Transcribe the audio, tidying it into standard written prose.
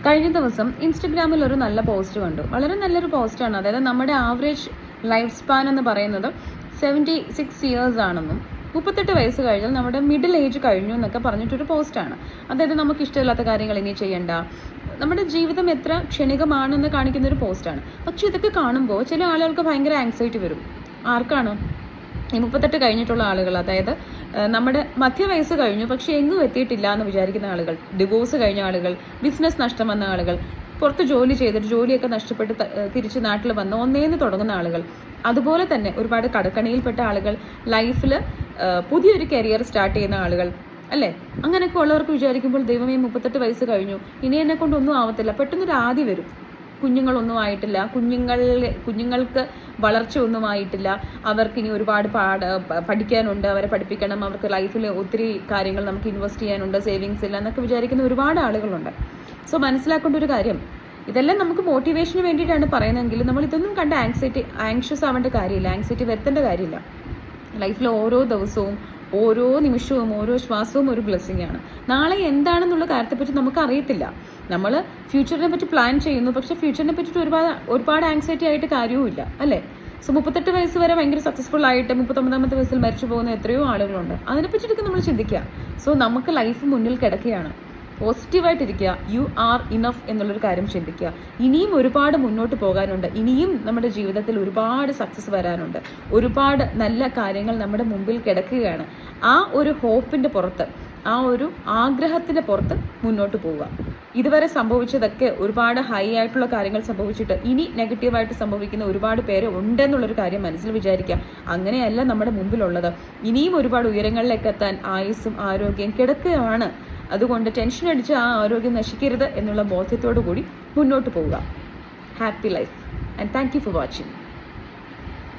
കഴിഞ്ഞ ദിവസം ഇൻസ്റ്റഗ്രാമിൽ ഒരു നല്ല പോസ്റ്റ് കണ്ടു. വളരെ നല്ലൊരു പോസ്റ്റാണ്. അതായത് നമ്മുടെ ആവറേജ് ലൈഫ് സ്പാൻ എന്ന് പറയുന്നത് 76 ഇയേഴ്സ് ആണെന്നും 38 വയസ്സ് കഴിഞ്ഞാൽ നമ്മുടെ മിഡിൽ ഏജ് കഴിഞ്ഞു എന്നൊക്കെ പറഞ്ഞിട്ടൊരു പോസ്റ്റാണ്. അതായത് നമുക്ക് ഇഷ്ടമില്ലാത്ത കാര്യങ്ങൾ ഇനി ചെയ്യണ്ട, നമ്മുടെ ജീവിതം എത്ര ക്ഷണികമാണെന്ന് കാണിക്കുന്ന ഒരു പോസ്റ്റാണ്. പക്ഷെ ഇതൊക്കെ കാണുമ്പോൾ ചില ആളുകൾക്ക് ഭയങ്കര ആങ്സൈറ്റി വരും. ആർക്കാണ്? ഈ 38 കഴിഞ്ഞിട്ടുള്ള ആളുകൾ, അതായത് നമ്മുടെ മധ്യവയസ്സ് കഴിഞ്ഞു പക്ഷെ എങ്ങും എത്തിയിട്ടില്ല എന്ന് വിചാരിക്കുന്ന ആളുകൾ, ഡിവോഴ്സ് കഴിഞ്ഞ ആളുകൾ, ബിസിനസ് നഷ്ടം വന്ന ആളുകൾ, പുറത്ത് ജോലി ചെയ്തിട്ട് ജോലിയൊക്കെ നഷ്ടപ്പെട്ട് തിരിച്ച് നാട്ടിൽ വന്ന് ഒന്നേന്ന് തുടങ്ങുന്ന ആളുകൾ, അതുപോലെ തന്നെ ഒരുപാട് കടക്കണിയിൽപ്പെട്ട ആളുകൾ, ലൈഫിൽ പുതിയൊരു കരിയർ സ്റ്റാർട്ട് ചെയ്യുന്ന ആളുകൾ, അല്ലേ? അങ്ങനെയൊക്കെ ഉള്ളവർക്ക് വിചാരിക്കുമ്പോൾ ദൈവമേ 38 വയസ്സ് കഴിഞ്ഞു, ഇനി എന്നെ കൊണ്ടൊന്നും ആവത്തില്ല. പെട്ടെന്നൊരു ആദി വരും. കുഞ്ഞുങ്ങളൊന്നും ആയിട്ടില്ല, കുഞ്ഞുങ്ങൾക്ക് വളർച്ച ഒന്നും ആയിട്ടില്ല, അവർക്കിനി ഒരുപാട് പഠിക്കാനുണ്ട്, അവരെ പഠിപ്പിക്കണം, അവർക്ക് ലൈഫിൽ ഒത്തിരി കാര്യങ്ങൾ നമുക്ക് ഇൻവെസ്റ്റ് ചെയ്യാനുണ്ട്, സേവിങ്സ് ഇല്ല എന്നൊക്കെ വിചാരിക്കുന്ന ഒരുപാട് ആളുകളുണ്ട്. സോ മനസ്സിലാക്കേണ്ട ഒരു കാര്യം, ഇതെല്ലാം നമുക്ക് മോട്ടിവേഷന് വേണ്ടിയിട്ടാണ് പറയുന്നതെങ്കിൽ നമ്മൾ ഇതൊന്നും കണ്ട് ആങ്ഷ്യസ് ആവേണ്ട കാര്യമില്ല, ആങ്സൈറ്റി വരുത്തേണ്ട കാര്യമില്ല. ലൈഫിൽ ഓരോ ദിവസവും, ഓരോ നിമിഷവും, ഓരോ ശ്വാസവും ഒരു ബ്ലെസ്സിങ് ആണ്. നാളെ എന്താണെന്നുള്ള കാര്യത്തെപ്പറ്റി നമുക്ക് അറിയത്തില്ല. നമ്മൾ ഫ്യൂച്ചറിനെ പറ്റി പ്ലാൻ ചെയ്യുന്നു, പക്ഷെ ഫ്യൂച്ചറിനെ പറ്റിയിട്ട് ഒരുപാട് ആങ്സൈറ്റി ആയിട്ട് കാര്യവുമില്ല, അല്ലേ? സോ 38 വയസ്സ് വരെ ഭയങ്കര സക്സസ്ഫുൾ ആയിട്ട് 39ാമത്തെ വയസ്സിൽ മരിച്ചു പോകുന്ന എത്രയോ ആളുകളുണ്ട്. അതിനെ പറ്റിയിട്ടൊക്കെ നമ്മൾ ചിന്തിക്കുക. സോ നമുക്ക് ലൈഫ് മുന്നിൽ കിടക്കുകയാണ്. പോസിറ്റീവായിട്ടിരിക്കുക, യു ആർ ഇനഫ് എന്നുള്ളൊരു കാര്യം ചിന്തിക്കുക. ഇനിയും ഒരുപാട് മുന്നോട്ട് പോകാനുണ്ട്, ഇനിയും നമ്മുടെ ജീവിതത്തിൽ ഒരുപാട് സക്സസ് വരാനുണ്ട്, ഒരുപാട് നല്ല കാര്യങ്ങൾ നമ്മുടെ മുമ്പിൽ കിടക്കുകയാണ്. ആ ഒരു ഹോപ്പിൻ്റെ പുറത്ത്, ആ ഒരു ആഗ്രഹത്തിൻ്റെ പുറത്ത് മുന്നോട്ട് പോവുക. ഇതുവരെ സംഭവിച്ചതൊക്കെ ഒരുപാട് ഹൈ ആയിട്ടുള്ള കാര്യങ്ങൾ സംഭവിച്ചിട്ട് ഇനി നെഗറ്റീവായിട്ട് സംഭവിക്കുന്ന ഒരുപാട് പേര് ഉണ്ടെന്നുള്ളൊരു കാര്യം മനസ്സിൽ വിചാരിക്കുക. അങ്ങനെയല്ല നമ്മുടെ മുമ്പിലുള്ളത്. ഇനിയും ഒരുപാട് ഉയരങ്ങളിലേക്ക് എത്താൻ ആയുസ്സും ആരോഗ്യം കിടക്കുകയാണ്. അതുകൊണ്ട് ടെൻഷൻ അടിച്ച് ആ ആരോഗ്യം നശിക്കരുത് എന്നുള്ള ബോധ്യത്തോടു കൂടി മുന്നോട്ട് പോവുക. Happy life and thank you for watching.